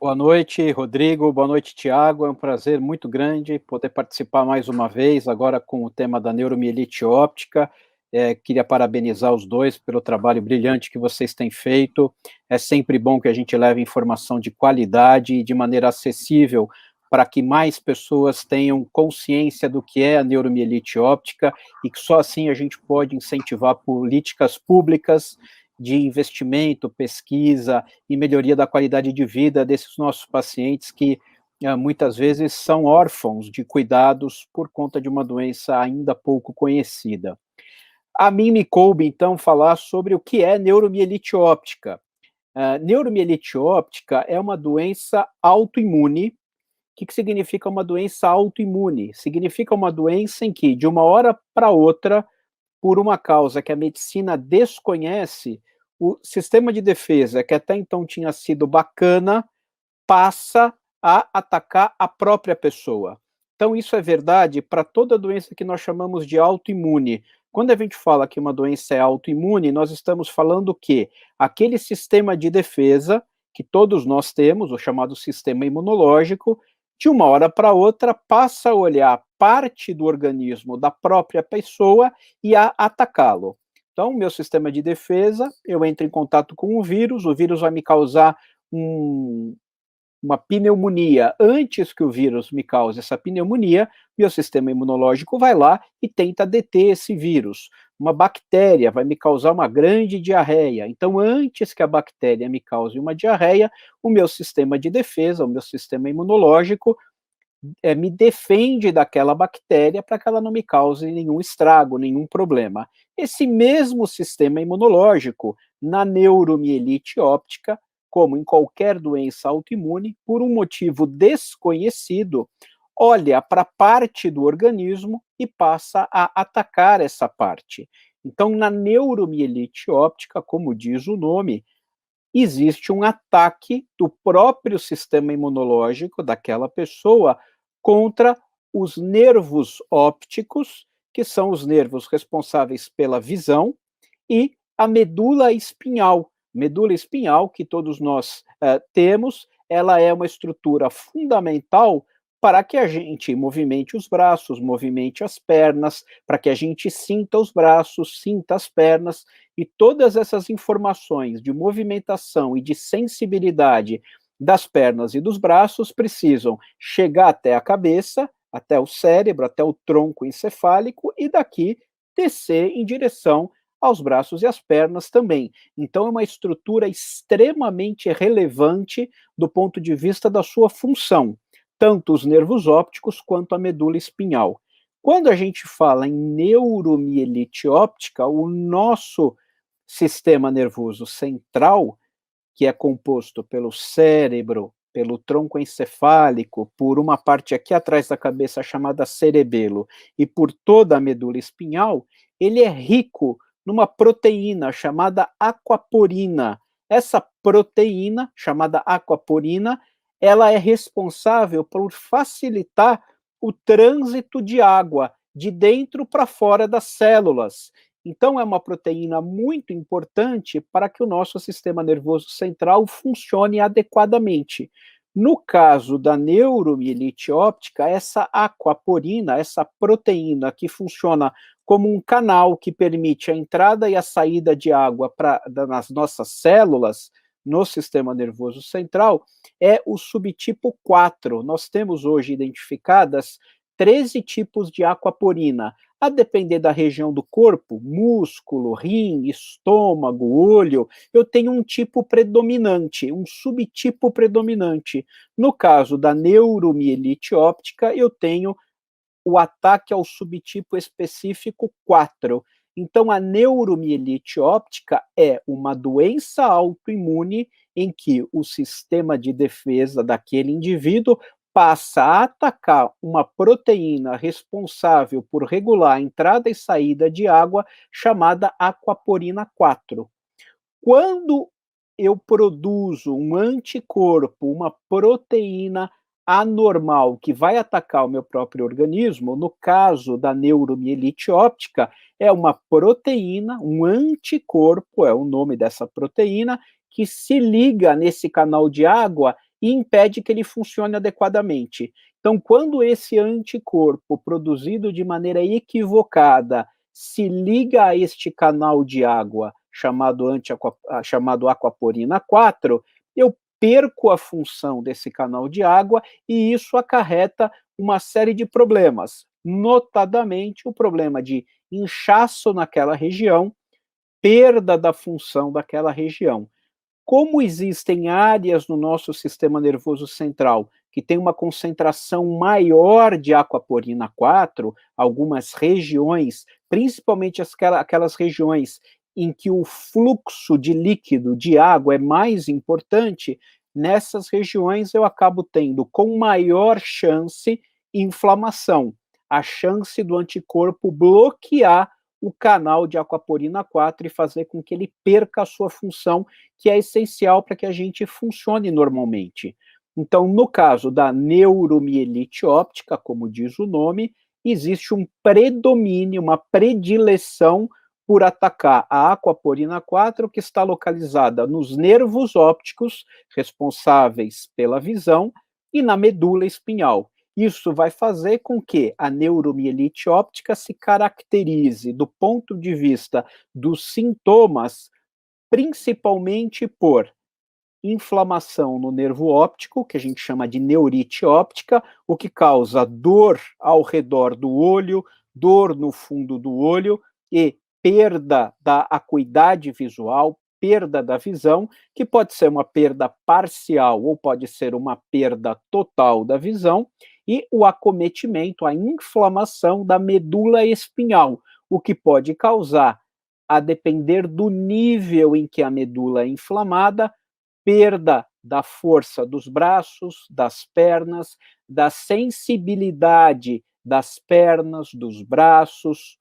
Boa noite, Rodrigo. Boa noite, Tiago. É um prazer muito grande poder participar mais uma vez, agora com o tema da neuromielite óptica. Queria parabenizar os dois pelo trabalho brilhante que vocês têm feito. É sempre bom que a gente leve informação de qualidade e de maneira acessível para que mais pessoas tenham consciência do que é a neuromielite óptica e que só assim a gente pode incentivar políticas públicas de investimento, pesquisa e melhoria da qualidade de vida desses nossos pacientes que muitas vezes são órfãos de cuidados por conta de uma doença ainda pouco conhecida. A mim me coube, então, falar sobre o que é neuromielite óptica. Neuromielite óptica é uma doença autoimune. O que significa uma doença autoimune? Significa uma doença em que, de uma hora para outra, por uma causa que a medicina desconhece, o sistema de defesa, que até então tinha sido bacana, passa a atacar a própria pessoa. Então, isso é verdade para toda doença que nós chamamos de autoimune. Quando a gente fala que uma doença é autoimune, nós estamos falando que aquele sistema de defesa que todos nós temos, o chamado sistema imunológico, de uma hora para outra passa a olhar parte do organismo da própria pessoa e a atacá-lo. Então, meu sistema de defesa, eu entro em contato com o vírus vai me causar uma pneumonia. Antes que o vírus me cause essa pneumonia, meu sistema imunológico vai lá e tenta deter esse vírus. Uma bactéria vai me causar uma grande diarreia. Então, antes que a bactéria me cause uma diarreia, o meu sistema de defesa, o meu sistema imunológico, me defende daquela bactéria para que ela não me cause nenhum estrago, nenhum problema. Esse mesmo sistema imunológico, na neuromielite óptica, como em qualquer doença autoimune, por um motivo desconhecido, olha para parte do organismo e passa a atacar essa parte. Então, na neuromielite óptica, como diz o nome, existe um ataque do próprio sistema imunológico daquela pessoa contra os nervos ópticos, que são os nervos responsáveis pela visão, e a medula espinhal. Medula espinhal, que todos nós temos, ela é uma estrutura fundamental para que a gente movimente os braços, movimente as pernas, para que a gente sinta os braços, sinta as pernas, e todas essas informações de movimentação e de sensibilidade das pernas e dos braços precisam chegar até a cabeça, até o cérebro, até o tronco encefálico e daqui descer em direção aos braços e às pernas também. Então é uma estrutura extremamente relevante do ponto de vista da sua função, tanto os nervos ópticos quanto a medula espinhal. Quando a gente fala em neuromielite óptica, o nosso sistema nervoso central, que é composto pelo cérebro, pelo tronco encefálico, por uma parte aqui atrás da cabeça chamada cerebelo e por toda a medula espinhal, ele é rico numa proteína chamada aquaporina. Essa proteína, chamada aquaporina, ela é responsável por facilitar o trânsito de água de dentro para fora das células. Então, é uma proteína muito importante para que o nosso sistema nervoso central funcione adequadamente. No caso da neuromielite óptica, essa aquaporina, essa proteína que funciona como um canal que permite a entrada e a saída de água nas nossas células, no sistema nervoso central, é o subtipo 4. Nós temos hoje identificadas 13 tipos de aquaporina. A depender da região do corpo, músculo, rim, estômago, olho, eu tenho um tipo predominante, um subtipo predominante. No caso da neuromielite óptica, eu tenho o ataque ao subtipo específico 4. Então, a neuromielite óptica é uma doença autoimune em que o sistema de defesa daquele indivíduo passa a atacar uma proteína responsável por regular a entrada e saída de água, chamada aquaporina 4. Quando eu produzo um anticorpo, uma proteína anormal que vai atacar o meu próprio organismo, no caso da neuromielite óptica, é uma proteína, um anticorpo, é o nome dessa proteína, que se liga nesse canal de água e impede que ele funcione adequadamente. Então, quando esse anticorpo produzido de maneira equivocada se liga a este canal de água chamado aquaporina 4, eu perco a função desse canal de água e isso acarreta uma série de problemas, notadamente o problema de inchaço naquela região, perda da função daquela região. Como existem áreas no nosso sistema nervoso central que tem uma concentração maior de aquaporina 4, algumas regiões, principalmente aquelas regiões em que o fluxo de líquido, de água, é mais importante, nessas regiões eu acabo tendo com maior chance inflamação, a chance do anticorpo bloquear o canal de aquaporina 4 e fazer com que ele perca a sua função, que é essencial para que a gente funcione normalmente. Então, no caso da neuromielite óptica, como diz o nome, existe um predomínio, uma predileção por atacar a aquaporina 4, que está localizada nos nervos ópticos, responsáveis pela visão, e na medula espinhal. Isso vai fazer com que a neuromielite óptica se caracterize, do ponto de vista dos sintomas, principalmente por inflamação no nervo óptico, que a gente chama de neurite óptica, o que causa dor ao redor do olho, dor no fundo do olho e perda da acuidade visual, perda da visão, que pode ser uma perda parcial ou pode ser uma perda total da visão, e o acometimento, a inflamação da medula espinhal, o que pode causar, a depender do nível em que a medula é inflamada, perda da força dos braços, das pernas, da sensibilidade das pernas, dos braços,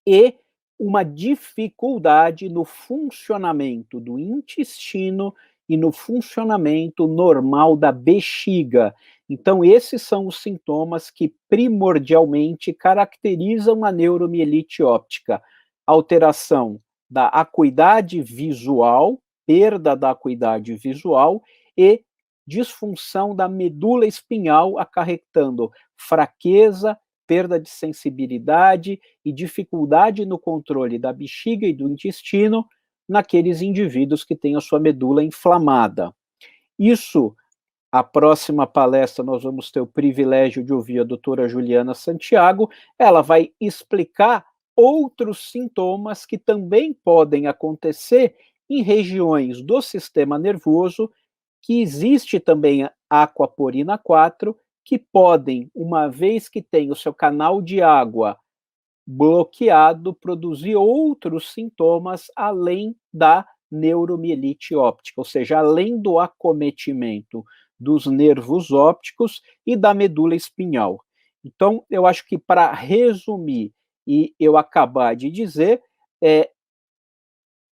e uma dificuldade no funcionamento do intestino e no funcionamento normal da bexiga. Então, esses são os sintomas que primordialmente caracterizam a neuromielite óptica: alteração da acuidade visual, perda da acuidade visual e disfunção da medula espinhal, acarretando fraqueza, perda de sensibilidade e dificuldade no controle da bexiga e do intestino naqueles indivíduos que têm a sua medula inflamada. Isso, a próxima palestra, nós vamos ter o privilégio de ouvir a doutora Juliana Santiago. Ela vai explicar outros sintomas que também podem acontecer em regiões do sistema nervoso, que existe também a aquaporina 4, que podem, uma vez que tem o seu canal de água bloqueado, produzir outros sintomas além da neuromielite óptica, ou seja, além do acometimento dos nervos ópticos e da medula espinhal. Então, eu acho que, para resumir e eu acabar de dizer,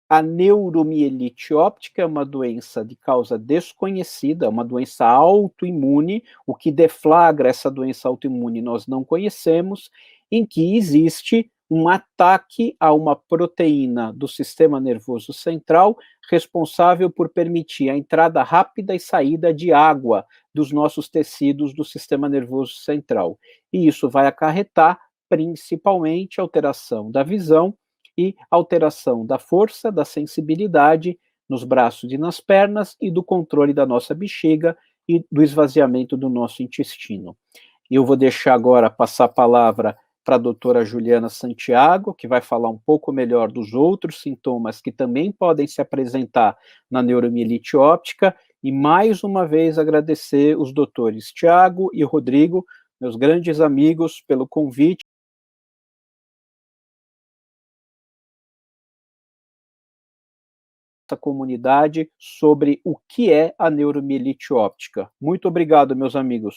a neuromielite óptica é uma doença de causa desconhecida, é uma doença autoimune. O que deflagra essa doença autoimune nós não conhecemos, em que existe um ataque a uma proteína do sistema nervoso central responsável por permitir a entrada rápida e saída de água dos nossos tecidos do sistema nervoso central. E isso vai acarretar principalmente alteração da visão e alteração da força, da sensibilidade nos braços e nas pernas e do controle da nossa bexiga e do esvaziamento do nosso intestino. Eu vou deixar agora passar a palavra para a doutora Juliana Santiago, que vai falar um pouco melhor dos outros sintomas que também podem se apresentar na neuromielite óptica, e mais uma vez agradecer os doutores Tiago e Rodrigo, meus grandes amigos, pelo convite. Essa comunidade sobre o que é a neuromielite óptica. Muito obrigado, meus amigos.